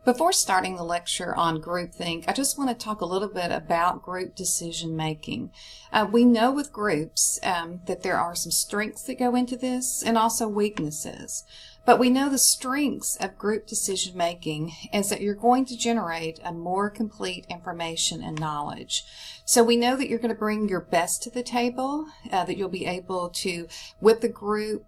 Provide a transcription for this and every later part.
Before starting the lecture on groupthink, I just want to talk a little bit about group decision making. We know with groups that there are some strengths that go into this and also weaknesses. But we know the strengths of group decision making is that you're going to generate a more complete information and knowledge. So we know that you're going to bring your best to the table, that you'll be able to, with the group,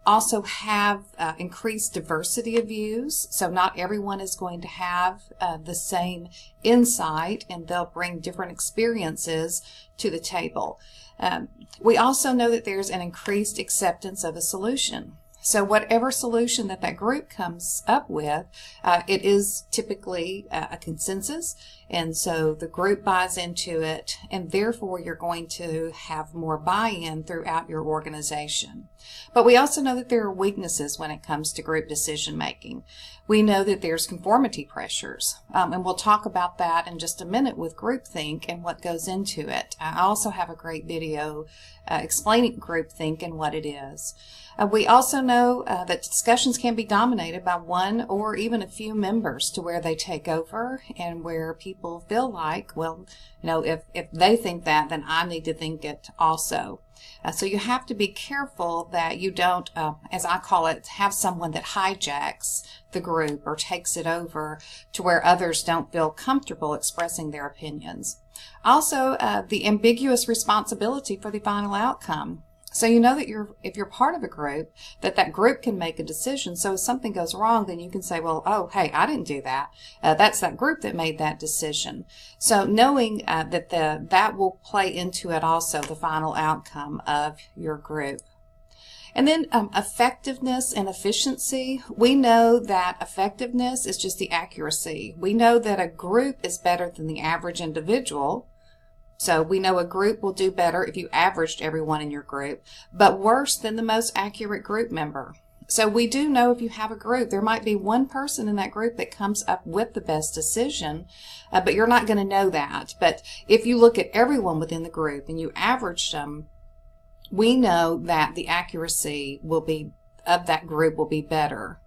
also have increased diversity of views. So not everyone is going to have the same insight, and they'll bring different experiences to the table. We also know that there's an increased acceptance of a solution. So whatever solution that group comes up with, it is typically a consensus, and so the group buys into it, and therefore you're going to have more buy-in throughout your organization. But we also know that there are weaknesses when it comes to group decision making. We know that there's conformity pressures, and we'll talk about that in just a minute with groupthink and what goes into it. I also have a great video explaining groupthink and what it is. We also know that discussions can be dominated by one or even a few members to where they take over and where people feel like, well, you know, if they think that, then I need to think it also. So you have to be careful that you don't, as I call it, have someone that hijacks the group or takes it over to where others don't feel comfortable expressing their opinions. Also, the ambiguous responsibility for the final outcome. So you know that if you're part of a group, that group can make a decision. So if something goes wrong, then you can say, well, oh, hey, I didn't do that. That's that group that made that decision. So knowing that will play into it also, the final outcome of your group. And then effectiveness and efficiency. We know that effectiveness is just the accuracy. We know that a group is better than the average individual. So we know a group will do better if you averaged everyone in your group, but worse than the most accurate group member. So we do know if you have a group, there might be one person in that group that comes up with the best decision, but you're not going to know that. But if you look at everyone within the group and you average them, we know that the accuracy of that group will be better.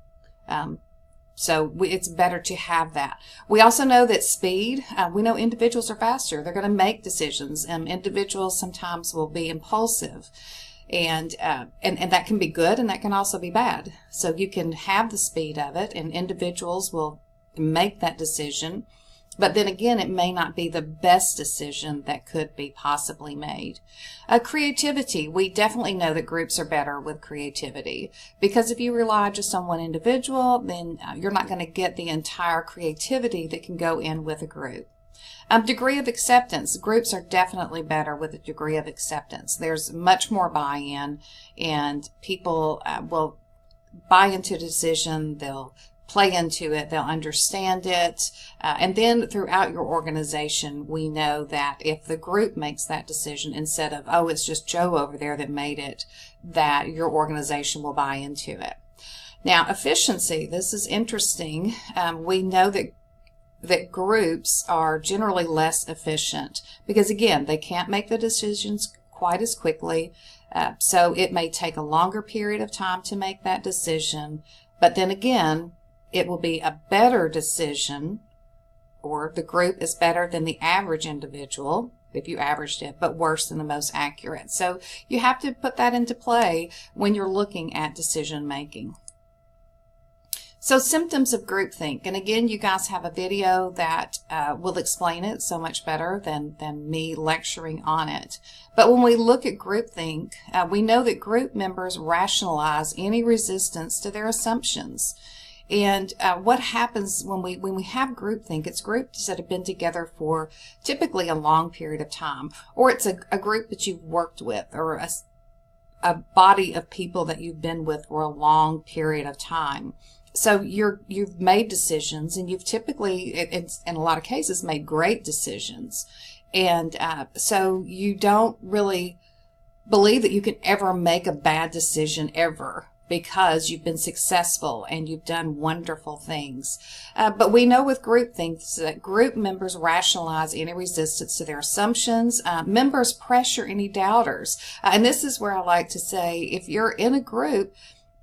So it's better to have that. We also know that speed, we know individuals are faster. They're going to make decisions. Individuals sometimes will be impulsive. And that can be good, and that can also be bad. So you can have the speed of it, and individuals will make that decision. But then again, it may not be the best decision that could be possibly made. Creativity. We definitely know that groups are better with creativity, because if you rely just on one individual, then you're not going to get the entire creativity that can go in with a group. Degree of acceptance. Groups are definitely better with a degree of acceptance. There's much more buy-in, and people will buy into the decision. They'll play into it, they'll understand it, and then throughout your organization, we know that if the group makes that decision instead of, oh, it's just Joe over there that made it, that your organization will buy into it. Now, efficiency, this is interesting. We know that groups are generally less efficient because, again, they can't make the decisions quite as quickly, so it may take a longer period of time to make that decision, but then again, it will be a better decision, or the group is better than the average individual if you averaged it, but worse than the most accurate. So you have to put that into play when you're looking at decision making. So symptoms of groupthink, and again, you guys have a video that will explain it so much better than me lecturing on it. But when we look at groupthink, we know that group members rationalize any resistance to their assumptions. And what happens when we have groupthink, it's groups that have been together for typically a long period of time, or it's a group that you've worked with, or a body of people that you've been with for a long period of time. So you've made decisions, and you've typically, in a lot of cases, made great decisions. And so you don't really believe that you can ever make a bad decision ever, because you've been successful and you've done wonderful things. But we know with groupthink that group members rationalize any resistance to their assumptions. Members pressure any doubters. And this is where I like to say, if you're in a group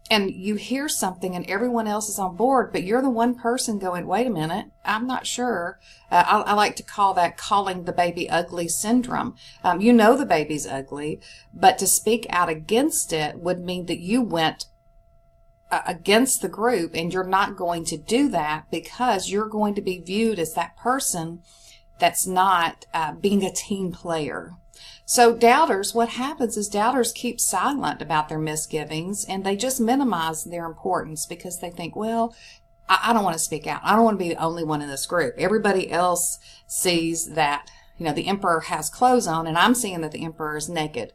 and you hear something and everyone else is on board, but you're the one person going, wait a minute, I'm not sure. I like to call that calling the baby ugly syndrome. You know the baby's ugly, but to speak out against it would mean that you went against the group, and you're not going to do that because you're going to be viewed as that person that's not being a team player. So doubters, what happens is doubters keep silent about their misgivings, and they just minimize their importance because they think, well, I don't want to speak out. I don't want to be the only one in this group. Everybody else sees that, the emperor has clothes on, and I'm seeing that the emperor is naked.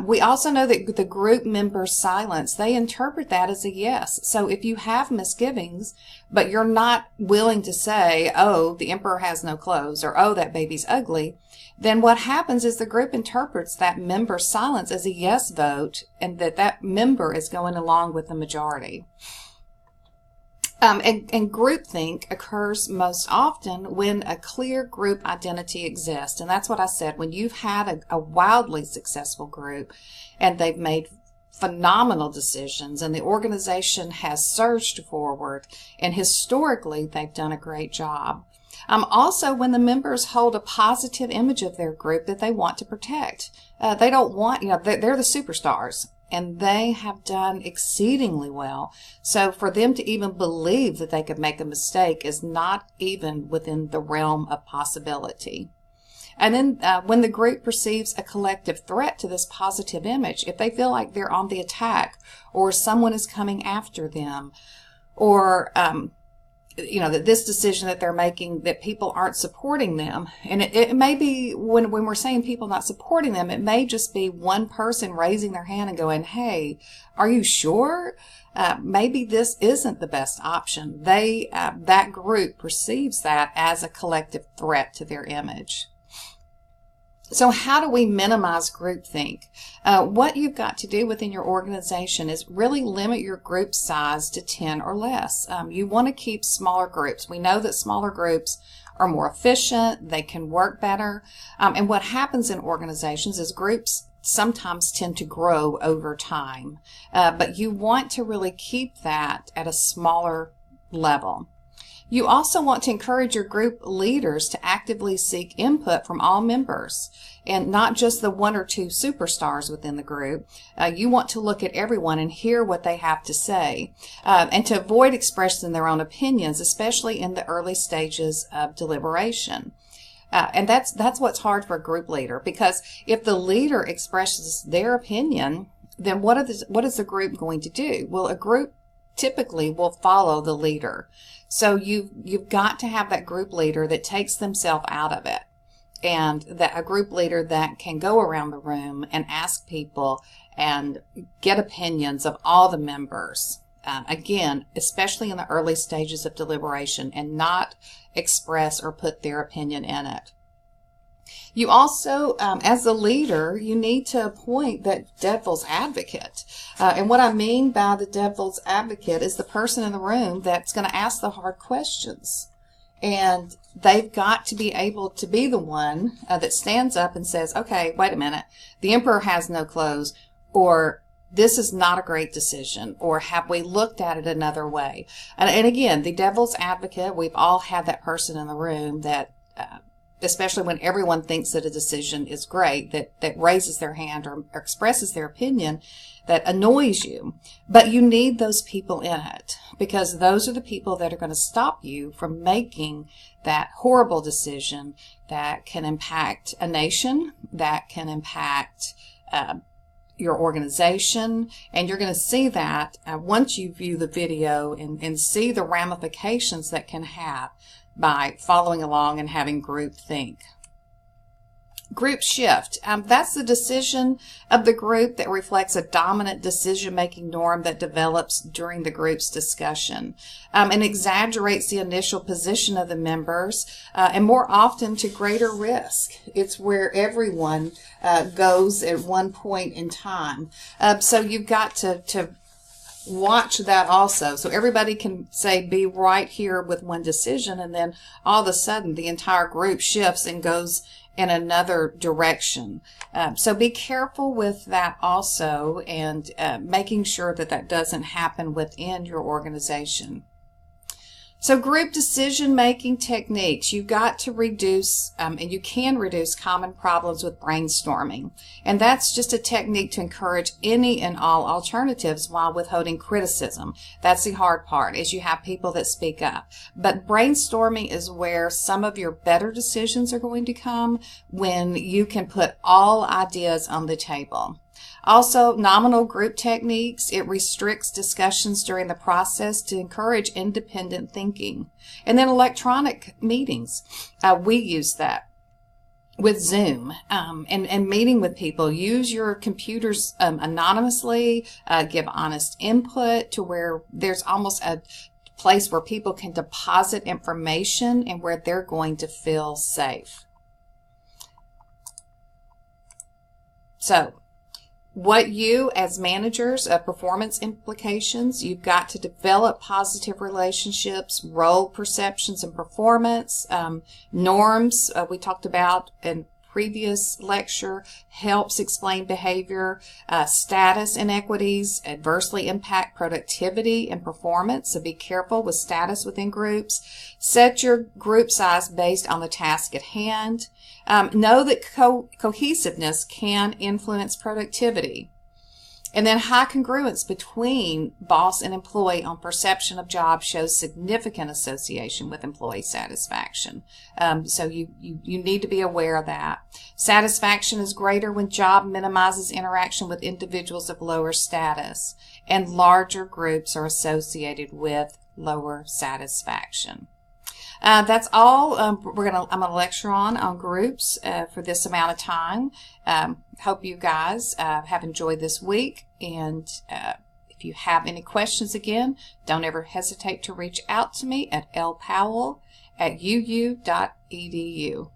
We also know that the group members' silence, they interpret that as a yes. So if you have misgivings, but you're not willing to say, oh, the emperor has no clothes, or oh, that baby's ugly, then what happens is the group interprets that member's silence as a yes vote, and that member is going along with the majority. And groupthink occurs most often when a clear group identity exists. And that's what I said. When you've had a wildly successful group and they've made phenomenal decisions and the organization has surged forward, and historically they've done a great job. Also, when the members hold a positive image of their group that they want to protect. They don't want, they're the superstars, and they have done exceedingly well. So for them to even believe that they could make a mistake is not even within the realm of possibility. And then when the group perceives a collective threat to this positive image, if they feel like they're on the attack, or someone is coming after them, or that this decision that they're making, that people aren't supporting them. And it may be, when we're saying people not supporting them, it may just be one person raising their hand and going, hey, are you sure? Maybe this isn't the best option. That group perceives that as a collective threat to their image. So how do we minimize groupthink? What you've got to do within your organization is really limit your group size to 10 or less. You want to keep smaller groups. We know that smaller groups are more efficient, they can work better. And what happens in organizations is groups sometimes tend to grow over time. But you want to really keep that at a smaller level. You also want to encourage your group leaders to actively seek input from all members, and not just the one or two superstars within the group. You want to look at everyone and hear what they have to say, and to avoid expressing their own opinions, especially in the early stages of deliberation. And that's what's hard for a group leader, because if the leader expresses their opinion, then what is the group going to do? Well, a group typically will follow the leader. So you've got to have that group leader that takes themselves out of it, and that a group leader that can go around the room and ask people and get opinions of all the members. Again, especially in the early stages of deliberation, and not express or put their opinion in it. You also, as the leader, you need to appoint that devil's advocate. And what I mean by the devil's advocate is the person in the room that's going to ask the hard questions. And they've got to be able to be the one that stands up and says, okay, wait a minute, the emperor has no clothes, or this is not a great decision, or have we looked at it another way? And again, the devil's advocate, we've all had that person in the room that, especially when everyone thinks that a decision is great, that raises their hand or expresses their opinion, that annoys you. But you need those people in it, because those are the people that are going to stop you from making that horrible decision that can impact a nation, that can impact your organization. And you're going to see that once you view the video and see the ramifications that can have by following along and having group think. Group shift. That's the decision of the group that reflects a dominant decision-making norm that develops during the group's discussion, and exaggerates the initial position of the members, and more often to greater risk. It's where everyone goes at one point in time. So you've got to watch that also. So everybody can say, be right here with one decision, and then all of a sudden the entire group shifts and goes in another direction. So be careful with that also, and making sure that that doesn't happen within your organization. So group decision-making techniques, you've got to reduce, and you can reduce common problems with brainstorming. And that's just a technique to encourage any and all alternatives while withholding criticism. That's the hard part, is you have people that speak up. But brainstorming is where some of your better decisions are going to come, when you can put all ideas on the table. Also, nominal group techniques, it restricts discussions during the process to encourage independent thinking. And then electronic meetings, we use that with Zoom, and meeting with people. Use your computers anonymously, give honest input to where there's almost a place where people can deposit information and where they're going to feel safe. So, what you, as managers of performance implications, you've got to develop positive relationships, role perceptions and performance, norms we talked about in previous lecture, helps explain behavior, status inequities adversely impact productivity and performance, so be careful with status within groups. Set your group size based on the task at hand. Know that cohesiveness can influence productivity. And then high congruence between boss and employee on perception of job shows significant association with employee satisfaction. So you need to be aware of that. Satisfaction is greater when job minimizes interaction with individuals of lower status, and larger groups are associated with lower satisfaction. That's all I'm gonna lecture on groups for this amount of time. Hope you guys have enjoyed this week, and if you have any questions, again, don't ever hesitate to reach out to me at lpowell@uu.edu.